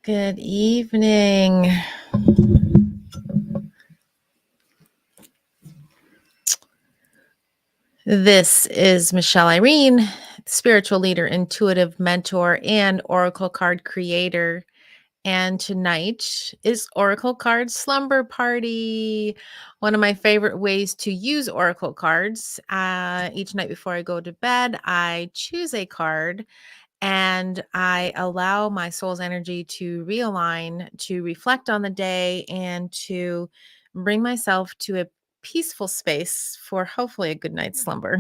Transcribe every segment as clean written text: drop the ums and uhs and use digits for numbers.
Good evening. This is Michelle Irene, spiritual leader, intuitive mentor, and oracle card creator. And tonight is Oracle Card Slumber Party. One of my favorite ways to use Oracle cards. Each night before I go to bed, I choose a card and I allow my soul's energy to realign, to reflect on the day, and to bring myself to a peaceful space for hopefully a good night's slumber.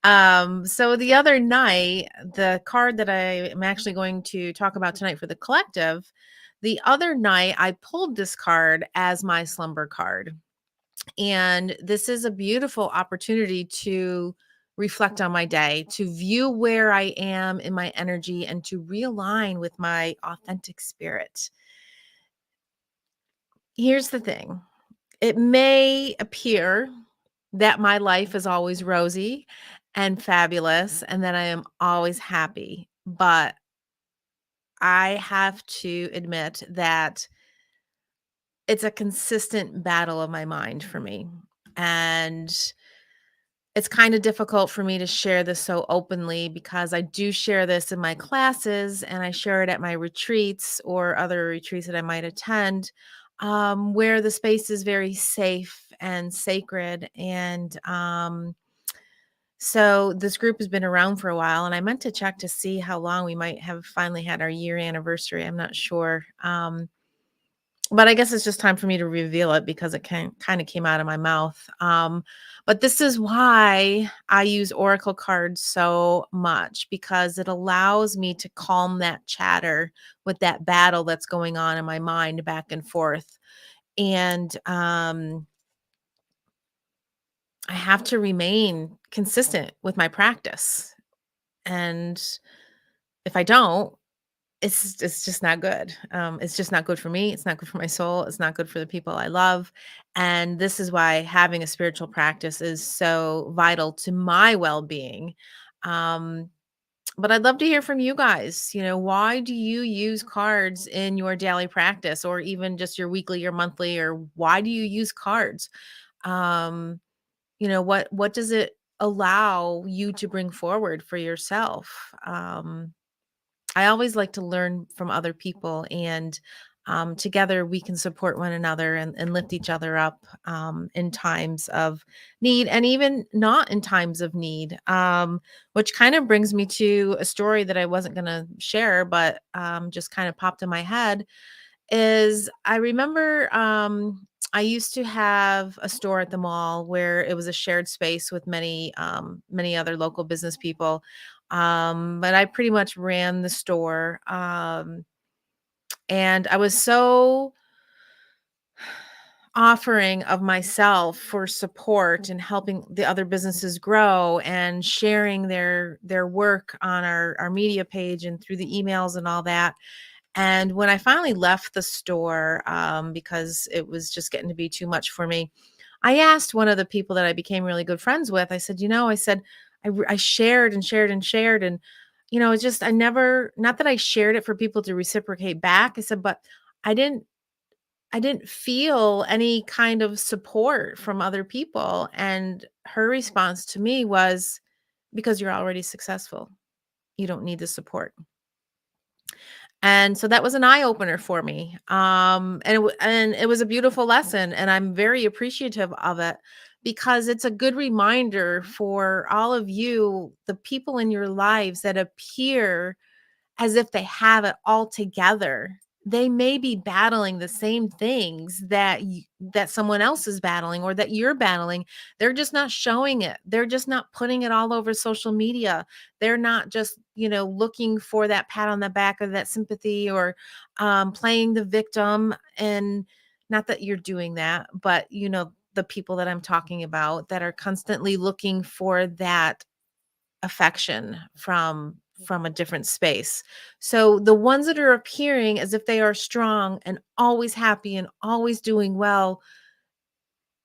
So the other night, the card that I am actually going to talk about tonight for the collective, the other night I pulled this card as my slumber card. And this is a beautiful opportunity to reflect on my day, to view where I am in my energy, and to realign with my authentic spirit. Here's the thing, it may appear that my life is always rosy and fabulous and that I am always happy, but I have to admit that it's a consistent battle of my mind for me. And it's kind of difficult for me to share this so openly because I do share this in my classes and I share it at my retreats or other retreats that I might attend, where the space is very safe and sacred. So this group has been around for a while, and I meant to check to see how long we might have finally had our year anniversary. I'm not sure. But I guess it's just time for me to reveal it because it kind of came out of my mouth. But this is why I use oracle cards so much, because it allows me to calm that chatter with that battle that's going on in my mind back and forth. And I have to remain consistent with my practice. And if I don't, it's just not good. It's just not good for me. It's not good for my soul. It's not good for the people I love. And this is why having a spiritual practice is so vital to my well-being. Um, but I'd love to hear from you guys. Why do you use cards in your daily practice, or even just your weekly or monthly, or why do you use cards? Um, what does it allow you to bring forward for yourself? I always like to learn from other people, and together we can support one another and lift each other up in times of need, and even not in times of need. Which kind of brings me to a story that I wasn't going to share, but just kind of popped in my head. Is I remember I used to have a store at the mall where it was a shared space with many other local business people. But I pretty much ran the store. And I was so offering of myself for support and helping the other businesses grow and sharing their work on our media page and through the emails and all that. And when I finally left the store, because it was just getting to be too much for me, I asked one of the people that I became really good friends with. I said, I shared and shared and shared. And, it's just, I never, not that I shared it for people to reciprocate back. I said, but I didn't, I didn't feel any kind of support from other people. And her response to me was, because you're already successful, you don't need the support. And so that was an eye opener for me. And it was a beautiful lesson, and I'm very appreciative of it, because it's a good reminder for all of you, the people in your lives that appear as if they have it all together. They may be battling the same things that someone else is battling, or that you're battling. They're just not showing it. They're just not putting it all over social media. They're not just, looking for that pat on the back or that sympathy, or playing the victim. And not that you're doing that, but the people that I'm talking about that are constantly looking for that affection from a different space. So the ones that are appearing as if they are strong and always happy and always doing well,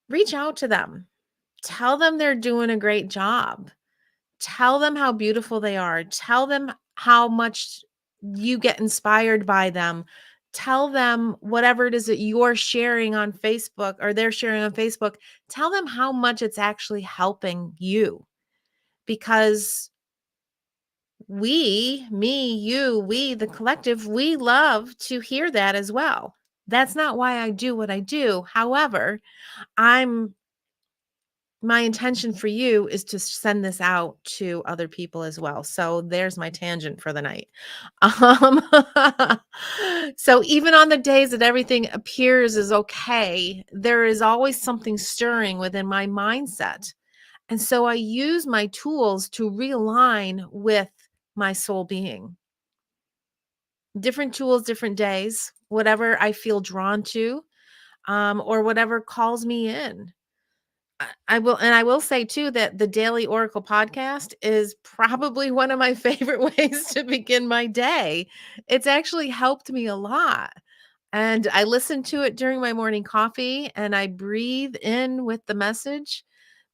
reach out to them. Tell them they're doing a great job. Tell them how beautiful they are. Tell them how much You get inspired by them. Tell them whatever it is that you're sharing on Facebook or they're sharing on Facebook, tell them how much it's actually helping you, because we, me, you, we, the collective, we love to hear that as well. That's not why I do what I do. However, I'm my intention for you is to send this out to other people as well. So there's my tangent for the night. Um, so even on the days that everything appears is okay, there is always something stirring within my mindset. And so I use my tools to realign with my soul being. Different tools, different days, whatever I feel drawn to, or whatever calls me in. I will say too that the Daily Oracle podcast is probably one of my favorite ways to begin my day. It's actually helped me a lot. And I listen to it during my morning coffee and I breathe in with the message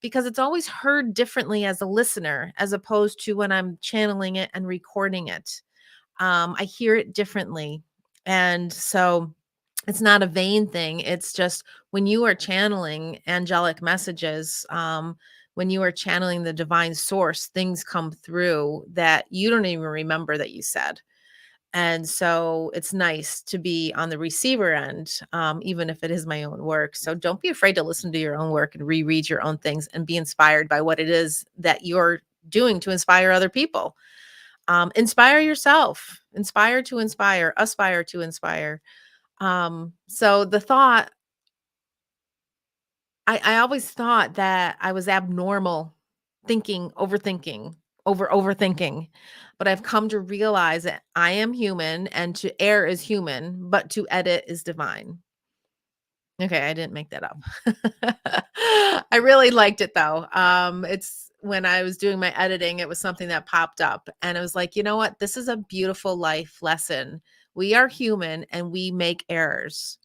because it's always heard differently as a listener as opposed to when I'm channeling it and recording it. I hear it differently. And so it's not a vain thing. It's just when you are channeling angelic messages, when you are channeling the divine source, things come through that you don't even remember that you said. And so it's nice to be on the receiver end, even if it is my own work. So don't be afraid to listen to your own work and reread your own things and be inspired by what it is that you're doing to inspire other people. Inspire yourself, inspire to inspire, aspire to inspire. So the thought, I always thought that I was abnormal thinking, overthinking. But I've come to realize that I am human and to err is human, but to edit is divine. Okay, I didn't make that up. I really liked it though. It's when I was doing my editing, it was something that popped up and it was like, you know what? This is a beautiful life lesson. We are human and we make errors.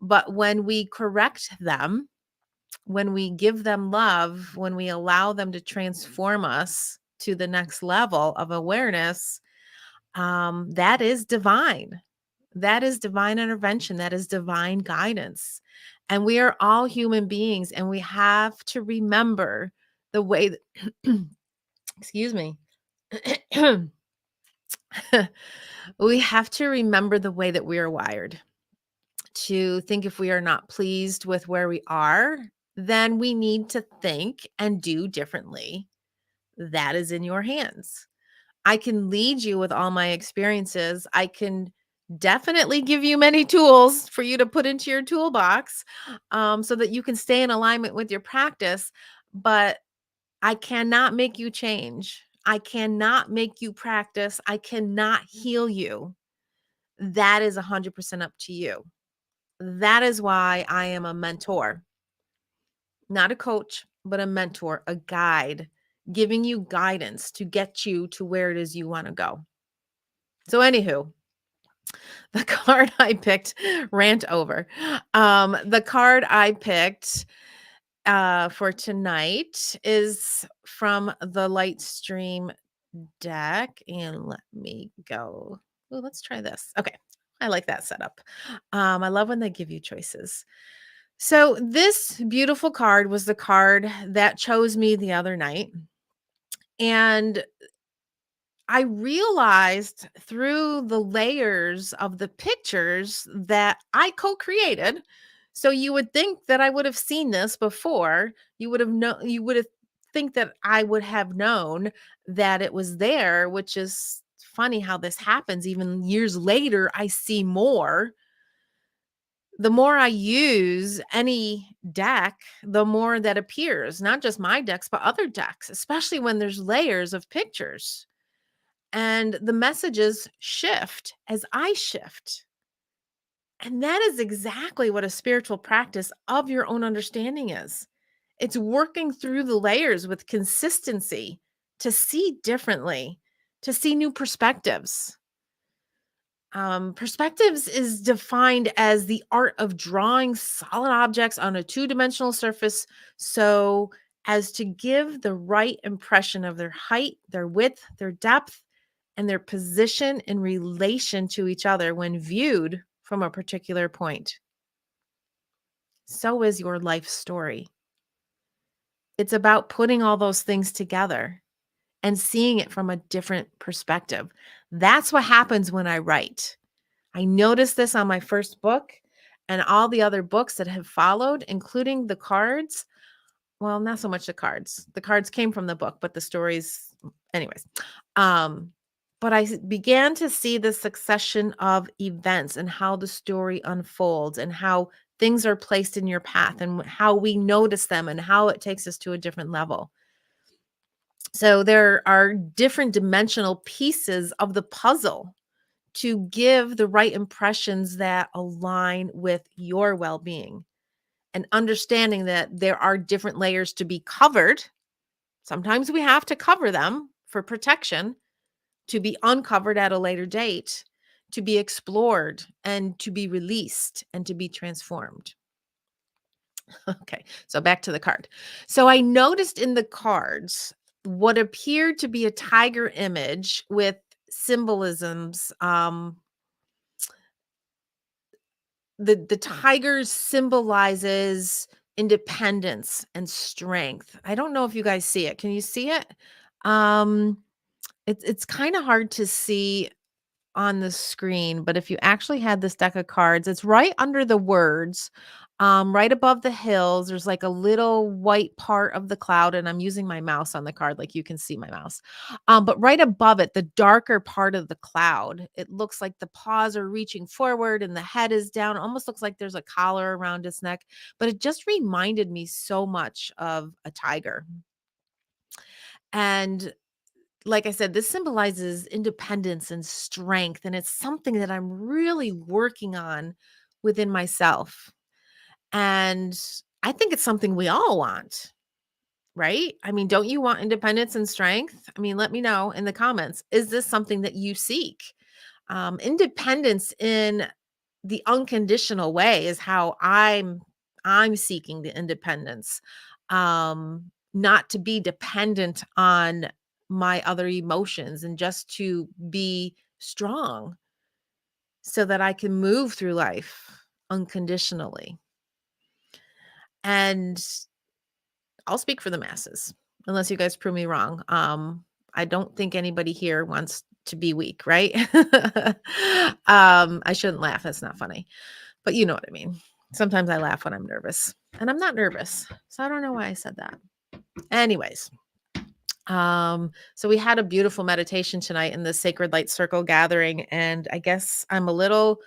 But when we correct them, when we give them love, when we allow them to transform us to the next level of awareness, that is divine. That is divine intervention. That is divine guidance. And we are all human beings, and we have to remember the way that, excuse me. We have to remember the way that we are wired to think if we are not pleased with where we are, then we need to think and do differently. That is in your hands. I can lead you with all my experiences. I can definitely give you many tools for you to put into your toolbox, so that you can stay in alignment with your practice. But I cannot make you change. I cannot make you practice. I cannot heal you. That is 100% up to you. That is why I am a mentor, not a coach, but a mentor, a guide, giving you guidance to get you to where it is you want to go. So, anywho, the card I picked, rant over. The card I picked for tonight is from the Light Stream deck. And let me go. Oh, let's try this. Okay. I like that setup. I love when they give you choices. So, this beautiful card was the card that chose me the other night. And I realized through the layers of the pictures that I co-created. So you would think that I would have seen this before. You would have think that I would have known that it was there, which is funny how this happens. Even years later, I see more. The more I use any deck, the more that appears, not just my decks, but other decks, especially when there's layers of pictures. And the messages shift as I shift. And that is exactly what a spiritual practice of your own understanding is. It's working through the layers with consistency to see differently, to see new perspectives. Perspectives is defined as the art of drawing solid objects on a two-dimensional surface so as to give the right impression of their height, their width, their depth, and their position in relation to each other when viewed from a particular point. So is your life story. It's about putting all those things together and seeing it from a different perspective. That's what happens when I write. I noticed this on my first book and all the other books that have followed, including the cards. Well, not so much the cards. The cards came from the book, but the stories, anyways. Um, but began to see the succession of events and how the story unfolds and how things are placed in your path and how we notice them and how it takes us to a different level. So there are different dimensional pieces of the puzzle to give the right impressions that align with your well-being, and understanding that there are different layers to be covered. Sometimes we have to cover them for protection, to be uncovered at a later date, to be explored and to be released and to be transformed. Okay, so back to the card. So I noticed in the cards what appeared to be a tiger image with symbolisms. The tiger symbolizes independence and strength. I don't know if you guys see it. Can you see it? Um, it's kind of hard to see on the screen, but if you actually had this deck of cards, it's right under the words, right above the hills. There's like a little white part of the cloud, and I'm using my mouse on the card, like you can see my mouse. But right above it, the darker part of the cloud, it looks like the paws are reaching forward and the head is down. It almost looks like there's a collar around its neck, but it just reminded me so much of a tiger. And like I said, this symbolizes independence and strength, and it's something that I'm really working on within myself. And I think it's something we all want, right? I mean, don't you want independence and strength? I mean, let me know in the comments. Is this something that you seek? Independence in the unconditional way is how I'm seeking the independence. Not to be dependent on my other emotions and just to be strong so that I can move through life unconditionally. And I'll speak for the masses, unless you guys prove me wrong. I don't think anybody here wants to be weak, right? I shouldn't laugh. That's not funny. But you know what I mean. Sometimes I laugh when I'm nervous, and I'm not nervous. So I don't know why I said that. Anyways, so we had a beautiful meditation tonight in the Sacred Light Circle gathering, and I guess I'm a little,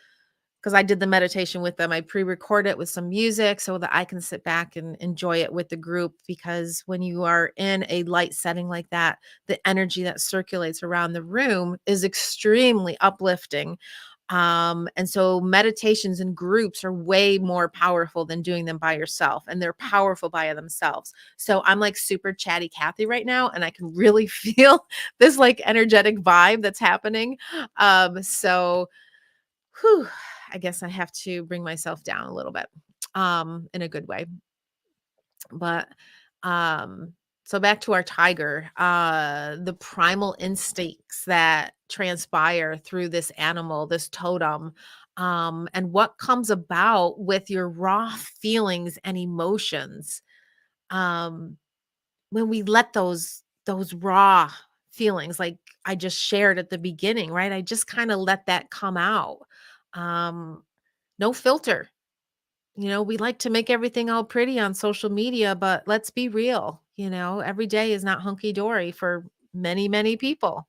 because I did the meditation with them. I pre-record it with some music so that I can sit back and enjoy it with the group, because when you are in a light setting like that, the energy that circulates around the room is extremely uplifting. And so meditations in groups are way more powerful than doing them by yourself, and they're powerful by themselves. So I'm like super chatty Cathy right now, and I can really feel this like energetic vibe that's happening. So whew, I guess I have to bring myself down a little bit, in a good way. But um, so back to our tiger, the primal instincts that transpire through this animal, this totem, and what comes about with your raw feelings and emotions. Um, when we let those raw feelings, like I just shared at the beginning, right? I just kind of let that come out. Um, no filter. We like to make everything all pretty on social media, but let's be real. Every day is not hunky dory for many, many people.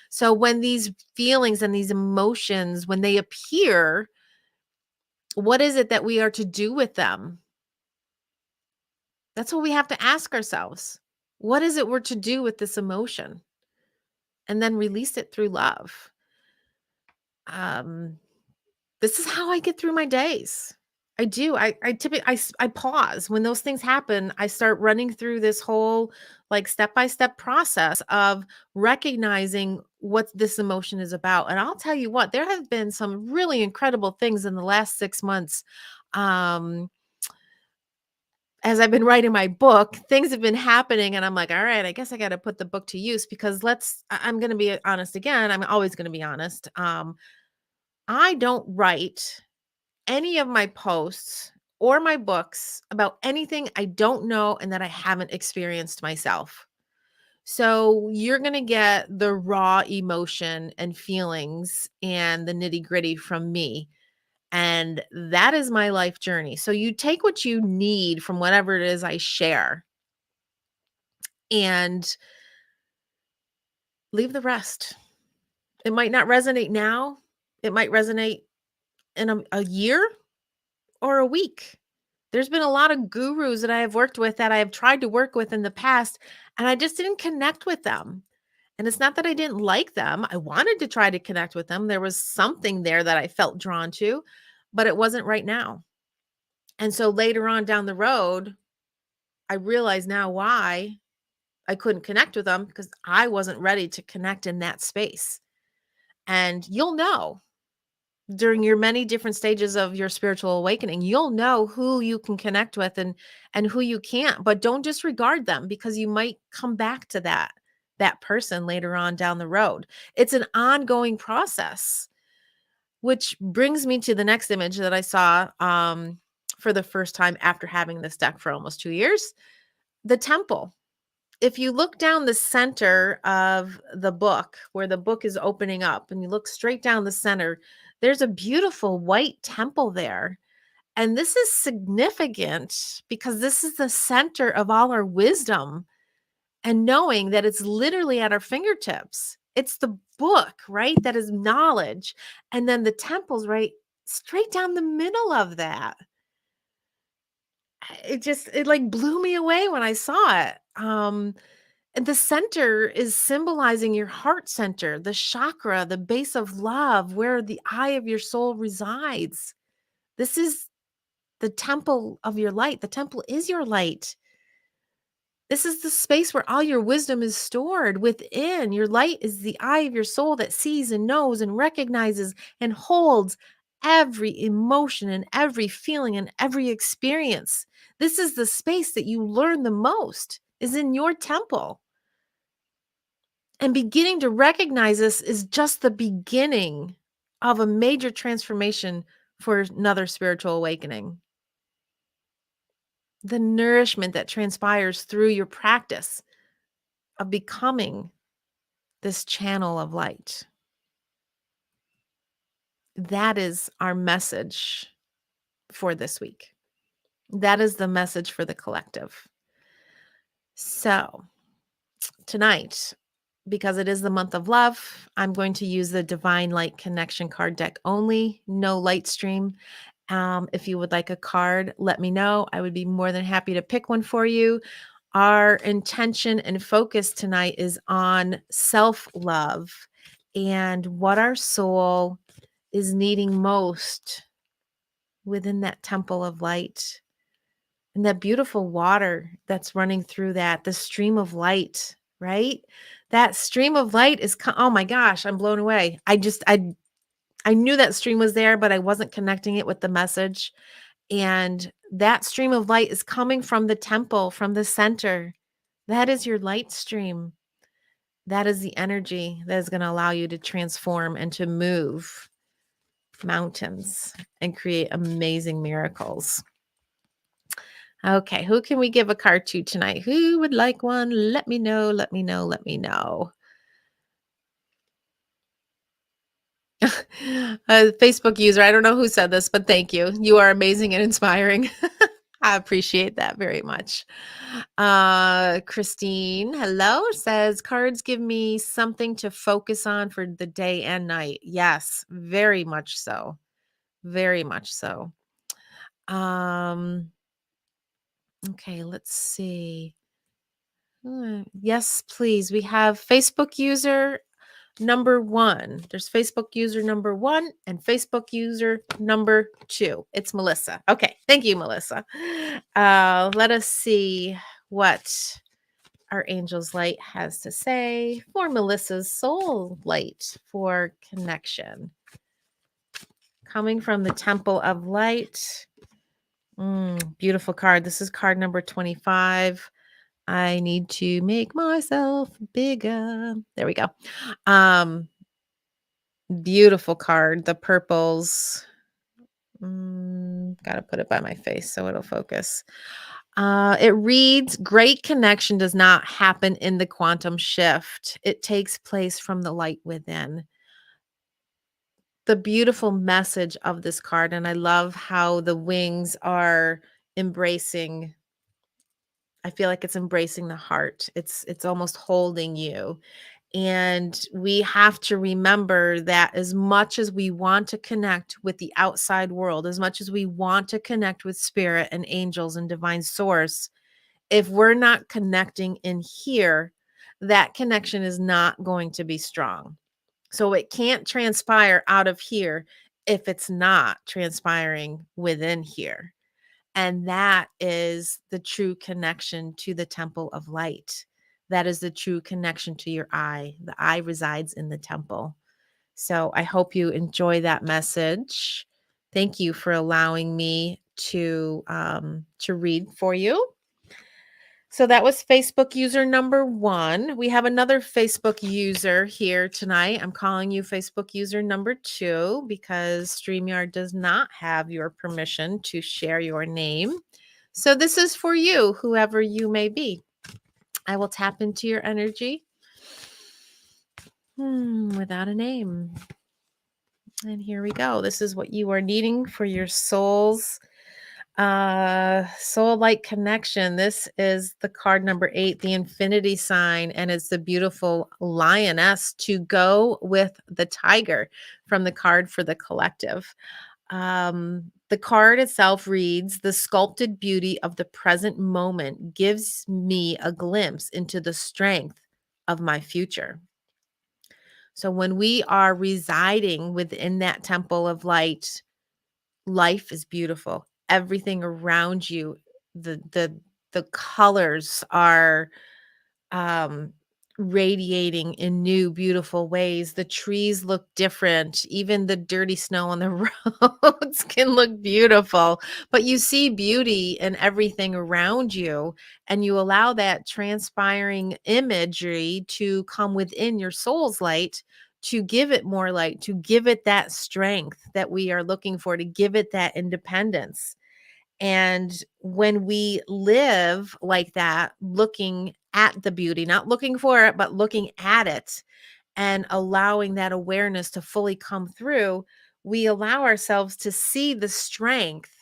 So when these feelings and these emotions, when they appear, what is it that we are to do with them? That's what we have to ask ourselves. What is it we're to do with this emotion? And then release it through love. Um, this is how I get through my days. I do. I typically I pause when those things happen. I start running through this whole like step-by-step process of recognizing what this emotion is about. And I'll tell you what, there have been some really incredible things in the last 6 months. Um as I've been writing my book, things have been happening and I'm like, all right, I guess I got to put the book to use because I'm going to be honest again. I'm always going to be honest. I don't write any of my posts or my books about anything I don't know and that I haven't experienced myself. So you're going to get the raw emotion and feelings and the nitty gritty from me. And that is my life journey. So you take what you need from whatever it is I share and leave the rest. It might not resonate now. It might resonate in a year or a week. There's been a lot of gurus that I have worked with that I have tried to work with in the past, and I just didn't connect with them. And it's not that I didn't like them. I wanted to try to connect with them. There was something there that I felt drawn to, but it wasn't right now. And so later on down the road, I realize now why I couldn't connect with them because I wasn't ready to connect in that space. And you'll know during your many different stages of your spiritual awakening, you'll know who you can connect with and who you can't, but don't disregard them because you might come back to that person later on down the road. It's an ongoing process, which brings me to the next image that I saw for the first time after having this deck for almost 2 years, the temple. If you look down the center of the book where the book is opening up and you look straight down the center, there's a beautiful white temple there. And this is significant because this is the center of all our wisdom and knowing that it's literally at our fingertips. It's the book, right? That is knowledge. And then the temple's right straight down the middle of that. It like blew me away when I saw it. And the center is symbolizing your heart center, the chakra, the base of love, where the eye of your soul resides. This is the temple of your light. The temple is your light. This is the space where all your wisdom is stored within. Your light is the eye of your soul that sees and knows and recognizes and holds every emotion and every feeling and every experience. This is the space that you learn the most, is in your temple. And beginning to recognize this is just the beginning of a major transformation for another spiritual awakening. The nourishment that transpires through your practice of becoming this channel of light. That is our message for this week. That is the message for the collective. So tonight, because it is the month of love, I'm going to use the Divine Light Connection card deck only, no light stream. If you would like a card, let me know. I would be more than happy to pick one for you. Our intention and focus tonight is on self-love and what our soul is needing most within that temple of light and that beautiful water that's running through that, the stream of light, right? That stream of light is, oh my gosh, I'm blown away. I knew that stream was there, but I wasn't connecting it with the message. And that stream of light is coming from the temple, from the center. That is your light stream. That is the energy that is going to allow you to transform and to move mountains and create amazing miracles. Okay, who can we give a card to tonight? Who would like one? Let me know, let me know, let me know. Facebook user, I don't know who said this, but thank you. You are amazing and inspiring. I appreciate that very much. Christine, hello, says cards give me something to focus on for the day and night. Yes, very much so. Very much so. Okay, let's see. Yes, please. We have Facebook user number 1. There's Facebook user number 1 and Facebook user number 2. It's Melissa. Okay. Thank you, Melissa. Let us see what our Angel's Light has to say for Melissa's soul light for connection. Coming from the Temple of Light, Beautiful card. This is card number 25. I need to make myself bigger. There we go. Um, Beautiful card. The purples. Gotta put it by my face so it'll focus. It reads, great connection does not happen in the quantum shift. It takes place from the light within. The beautiful message of this card, and I love how the wings are embracing. I feel like it's embracing the heart. It's almost holding you. And we have to remember that as much as we want to connect with the outside world, as much as we want to connect with spirit and angels and divine source, if we're not connecting in here, that connection is not going to be strong. So it can't transpire out of here if it's not transpiring within here. And that is the true connection to the temple of light. That is the true connection to your eye. The eye resides in the temple. So I hope you enjoy that message. Thank you for allowing me to read for you. So that was Facebook user number 1. We have another Facebook user here tonight. I'm calling you Facebook user number 2 because StreamYard does not have your permission to share your name. So this is for you, whoever you may be. I will tap into your energy without a name. And here we go. This is what you are needing for your soul's soul light connection. This is the card number 8, the infinity sign, and it's the beautiful lioness to go with the tiger from the card for the collective. The card itself reads, the sculpted beauty of the present moment gives me a glimpse into the strength of my future. So when we are residing within that temple of light, life is beautiful. Everything around you, the colors are um radiating in new beautiful ways. The trees look different. Even the dirty snow on the roads can look beautiful, but you see beauty in everything around you, and you allow that transpiring imagery to come within your soul's light, to give it more light, to give it that strength that we are looking for, to give it that independence. And when we live like that, looking at the beauty, not looking for it, but looking at it and allowing that awareness to fully come through, we allow ourselves to see the strength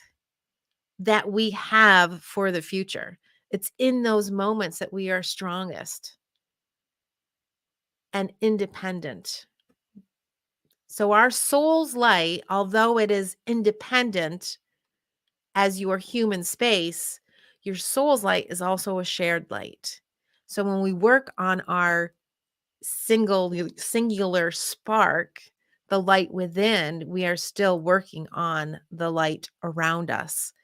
that we have for the future. It's in those moments that we are strongest and independent. So, our soul's light, although it is independent as your human space, your soul's light is also a shared light. So when we work on our singular spark, the light within, we are still working on the light around us.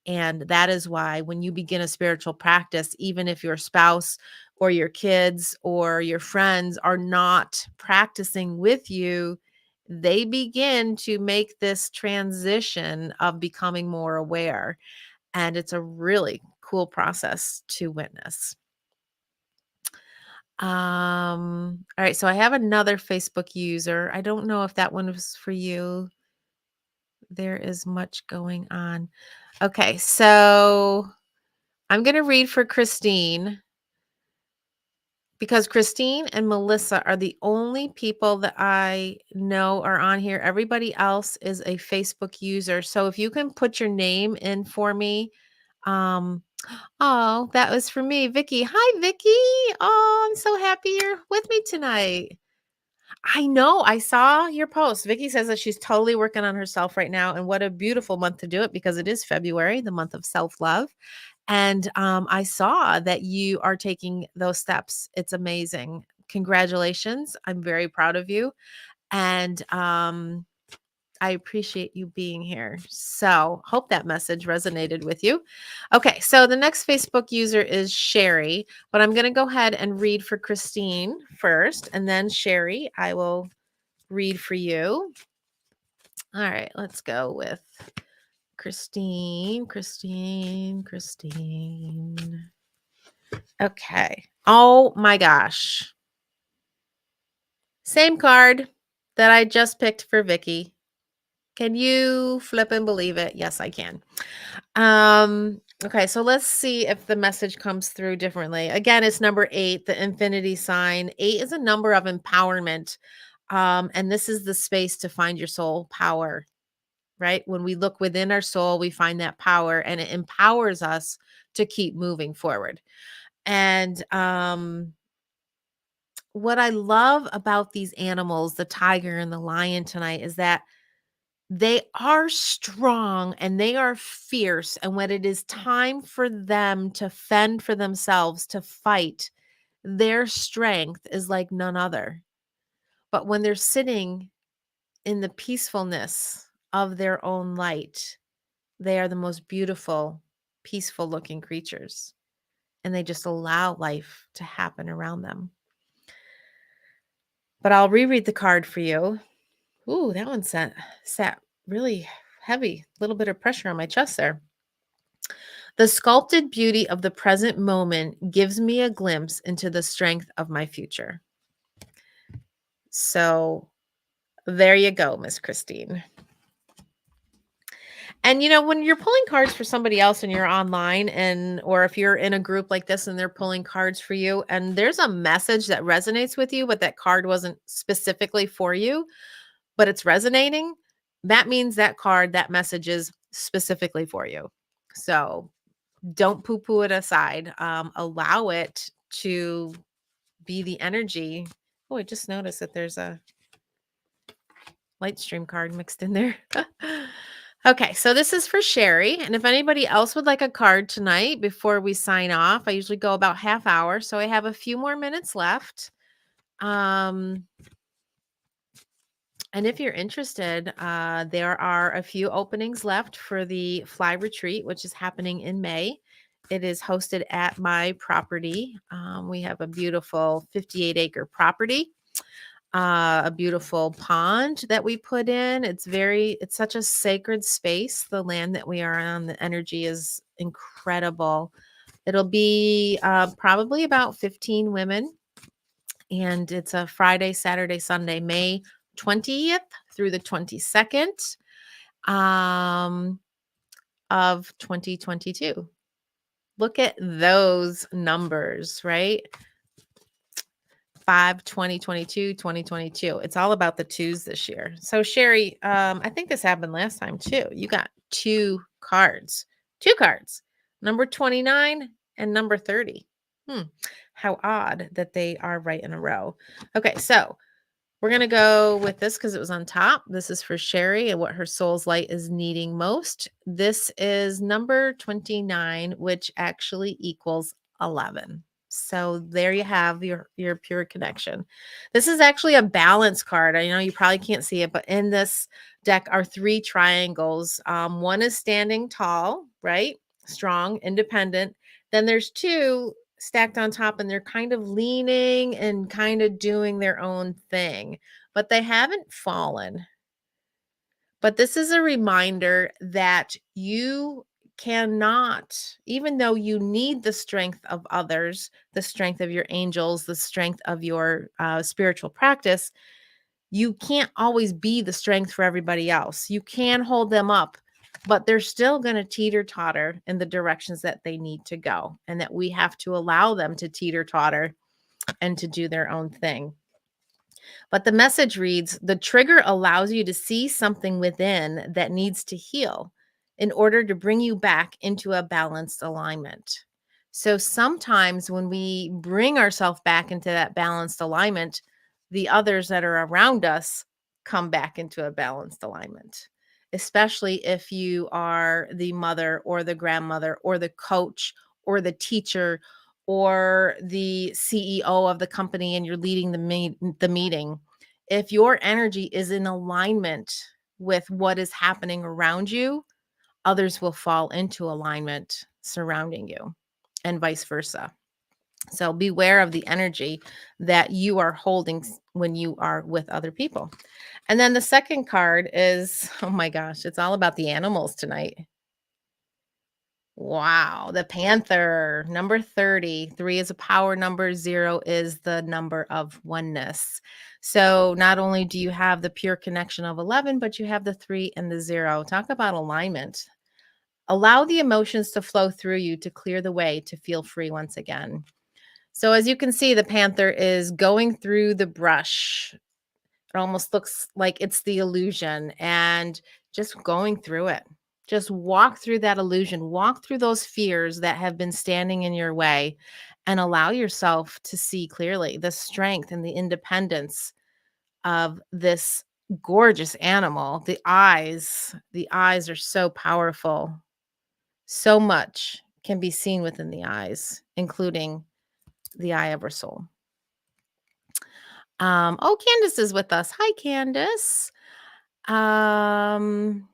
And that is why when you begin a spiritual practice, even if your spouse or your kids or your friends are not practicing with you, they begin to make this transition of becoming more aware. And it's a really cool process to witness. All right, so I have another Facebook user. I don't know if that one was for you. There is much going on. Okay, so I'm going to read for Christine because Christine and Melissa are the only people that I know are on here. Everybody else is a Facebook user. So if you can put your name in for me. Um, oh, that was for me, Vicky. Hi, Vicky. Oh, I'm so happy you're with me tonight. I know. I saw your post. Vicky says that she's totally working on herself right now. And what a beautiful month to do it, because it is February, the month of self-love. And I saw that you are taking those steps. It's amazing. Congratulations. I'm very proud of you. And I appreciate you being here. So, hope that message resonated with you. Okay, so the next Facebook user is Sherry, but I'm going to go ahead and read for Christine first, and then Sherry, I will read for you. All right, let's go with Christine, Christine, Christine. Okay. Oh my gosh. Same card that I just picked for Vicky. Can you flip and believe it? Yes, I can. Okay, so let's see if the message comes through differently. Again, it's number 8, the infinity sign. 8 is a number of empowerment. And this is the space to find your soul power, right? When we look within our soul, we find that power and it empowers us to keep moving forward. And what I love about these animals, the tiger and the lion tonight, is that they are strong and they are fierce. And when it is time for them to fend for themselves, to fight, their strength is like none other. But when they're sitting in the peacefulness of their own light, they are the most beautiful, peaceful looking creatures. And they just allow life to happen around them. But I'll reread the card for you. Ooh, that one sat really heavy. A little bit of pressure on my chest there. The sculpted beauty of the present moment gives me a glimpse into the strength of my future. So there you go, Miss Christine. And when you're pulling cards for somebody else and you're online or if you're in a group like this and they're pulling cards for you and there's a message that resonates with you, but that card wasn't specifically for you, but it's resonating, that means that card, that message is specifically for you. So don't poo-poo it aside. Allow it to be the energy. Oh, I just noticed that there's a light stream card mixed in there. Okay, so this is for Sherry. And if anybody else would like a card tonight before we sign off, I usually go about half hour. So I have a few more minutes left. And if you're interested, there are a few openings left for the Fly Retreat, which is happening in May. It is hosted at my property. We have a beautiful 58-acre property, a beautiful pond that we put in. It's such a sacred space. The land that we are on, the energy is incredible. It'll be probably about 15 women. And it's a Friday, Saturday, Sunday, May 20th through the 22nd of 2022. Look at those numbers, right? 5, 2022, 2022. It's all about the twos this year. So Sherry, I think this happened last time too. You got 2 cards, number 29 and number 30. How odd that they are right in a row. Okay, so we're going to go with this because it was on top. This is for Sherry and what her soul's light is needing most. This is number 29, which actually equals 11. So there you have your pure connection. This is actually a balance card. I know you probably can't see it, but in this deck are 3 triangles. One is standing tall, right? Strong, independent. Then there's 2 stacked on top and they're kind of leaning and kind of doing their own thing, but they haven't fallen. But this is a reminder that you cannot, even though you need the strength of others, the strength of your angels, the strength of your spiritual practice, you can't always be the strength for everybody else. You can hold them up, but they're still going to teeter-totter in the directions that they need to go, and that we have to allow them to teeter-totter and to do their own thing. But the message reads, the trigger allows you to see something within that needs to heal in order to bring you back into a balanced alignment. So sometimes when we bring ourselves back into that balanced alignment, the others that are around us come back into a balanced alignment, especially if you are the mother or the grandmother or the coach or the teacher or the CEO of the company and you're leading the meeting. If your energy is in alignment with what is happening around you, others will fall into alignment surrounding you and vice versa. So beware of the energy that you are holding when you are with other people. And then the second card is, oh my gosh, it's all about the animals tonight. Wow, the Panther, number 30. 3 is a power number, 0 is the number of oneness. So not only do you have the pure connection of 11, but you have the 3 and the 0. Talk about alignment. Allow the emotions to flow through you to clear the way to feel free once again. So as you can see, the Panther is going through the brush. It almost looks like it's the illusion and just going through it. Just walk through that illusion, walk through those fears that have been standing in your way, and allow yourself to see clearly the strength and the independence of this gorgeous animal. The eyes are so powerful. So much can be seen within the eyes, including the eye of our soul. Oh, Candace is with us. Hi, Candace. Um,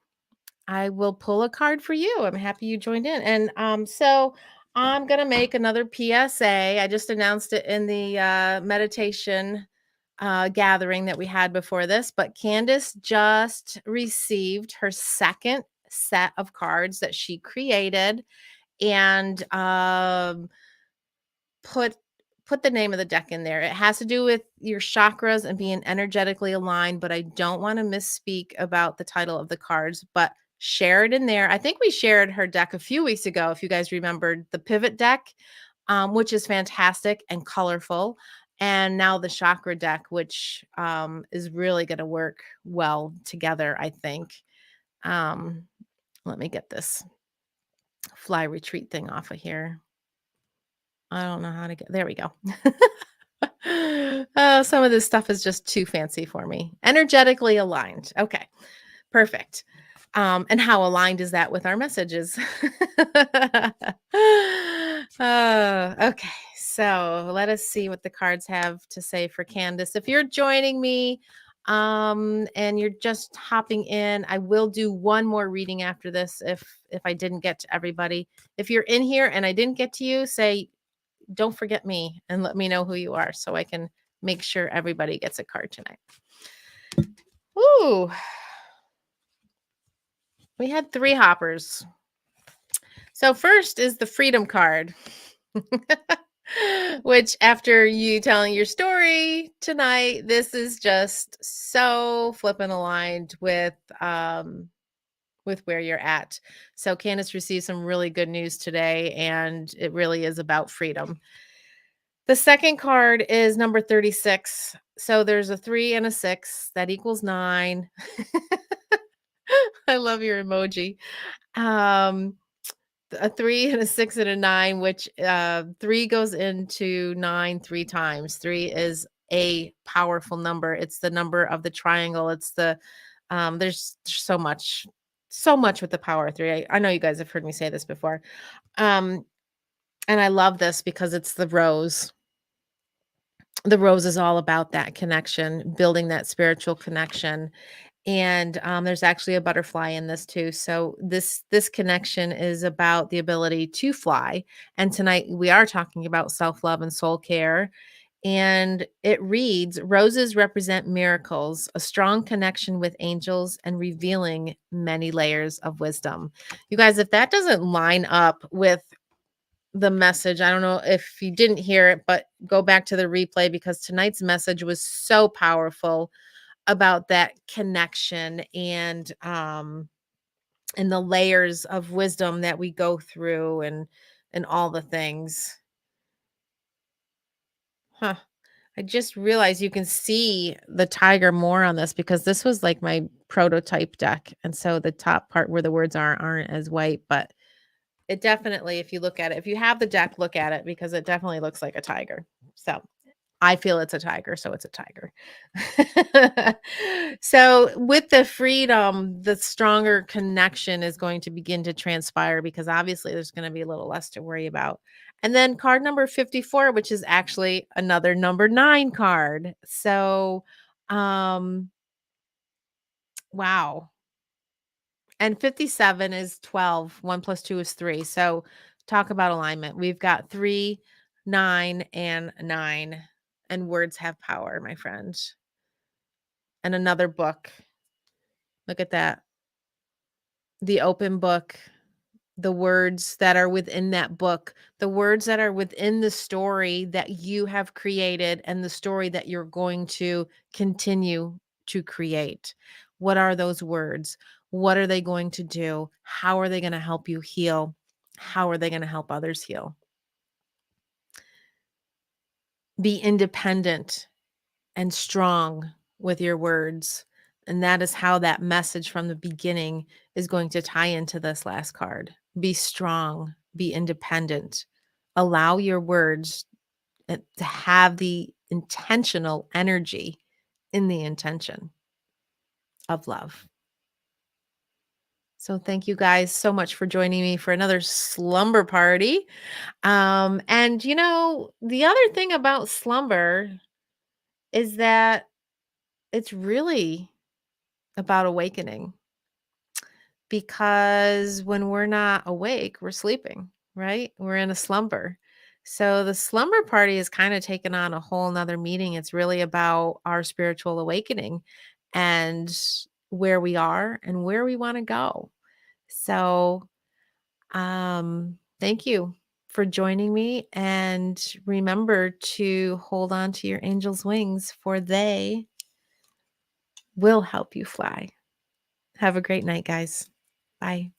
I will pull a card for you. I'm happy you joined in. And so I'm gonna make another PSA. I just announced it in the meditation gathering that we had before this, but Candace just received her second set of cards that she created and put put the name of the deck in there. It has to do with your chakras and being energetically aligned, but I don't want to misspeak about the title of the cards, but share it in there. I think we shared her deck a few weeks ago, if you guys remembered the pivot deck, which is fantastic and colorful. And now the chakra deck, which is really going to work well together, I think. Um, Let me get this fly retreat thing off of here. I don't know how to get there we go. Oh, some of this stuff is just too fancy for me. Energetically aligned. Okay, perfect. And how aligned is that with our messages? Okay, so let us see what the cards have to say for Candace. If you're joining me and you're just hopping in, I will do one more reading after this if I didn't get to everybody. If you're in here and I didn't get to you, say don't forget me and let me know who you are so I can make sure everybody gets a card tonight. Ooh, we had 3 hoppers. So first is the freedom card, which after you telling your story tonight, this is just so flippin' aligned with where you're at. So Candace received some really good news today, and it really is about freedom. The second card is number 36. So there's a 3 and a 6 that equals 9. I love your emoji. Um, a 3 and a 6 and a 9, which 3 goes into 9 3 times. 3 is a powerful number. It's the number of the triangle. It's the there's so much with the power of 3. I know you guys have heard me say this before. Um, and I love this because it's the rose. The rose is all about that connection, building that spiritual connection. And there's actually a butterfly in this too. So this connection is about the ability to fly. And tonight we are talking about self-love and soul care. And it reads, roses represent miracles, a strong connection with angels, and revealing many layers of wisdom. You guys, if that doesn't line up with the message. I don't know if you didn't hear it, but go back to the replay because tonight's message was so powerful about that connection and the layers of wisdom that we go through and all the things. Huh. I just realized you can see the tiger more on this because this was like my prototype deck. And so the top part where the words aren't as white, but it definitely, if you look at it, if you have the deck, look at it because it definitely looks like a tiger. So I feel it's a tiger, so it's a tiger. So with the freedom, the stronger connection is going to begin to transpire because obviously there's going to be a little less to worry about. And then card number 54, which is actually another number 9 card. So wow. And 57 is 12. 1 plus 2 is 3. So talk about alignment. We've got 3 9 and 9. And words have power, my friend. And another book. Look at that. The open book, the words that are within that book, the words that are within the story that you have created and the story that you're going to continue to create. What are those words? What are they going to do? How are they going to help you heal? How are they going to help others heal? Be independent and strong with your words. And that is how that message from the beginning is going to tie into this last card. Be strong, be independent. Allow your words to have the intentional energy in the intention of love. So thank you guys so much for joining me for another slumber party. And the other thing about slumber is that it's really about awakening, because when we're not awake, we're sleeping, right? We're in a slumber. So the slumber party is kind of taken on a whole nother meaning. It's really about our spiritual awakening and where we are and where we want to go. So thank you for joining me, and remember to hold on to your angel's wings, for they will help you fly. Have a great night, guys. Bye.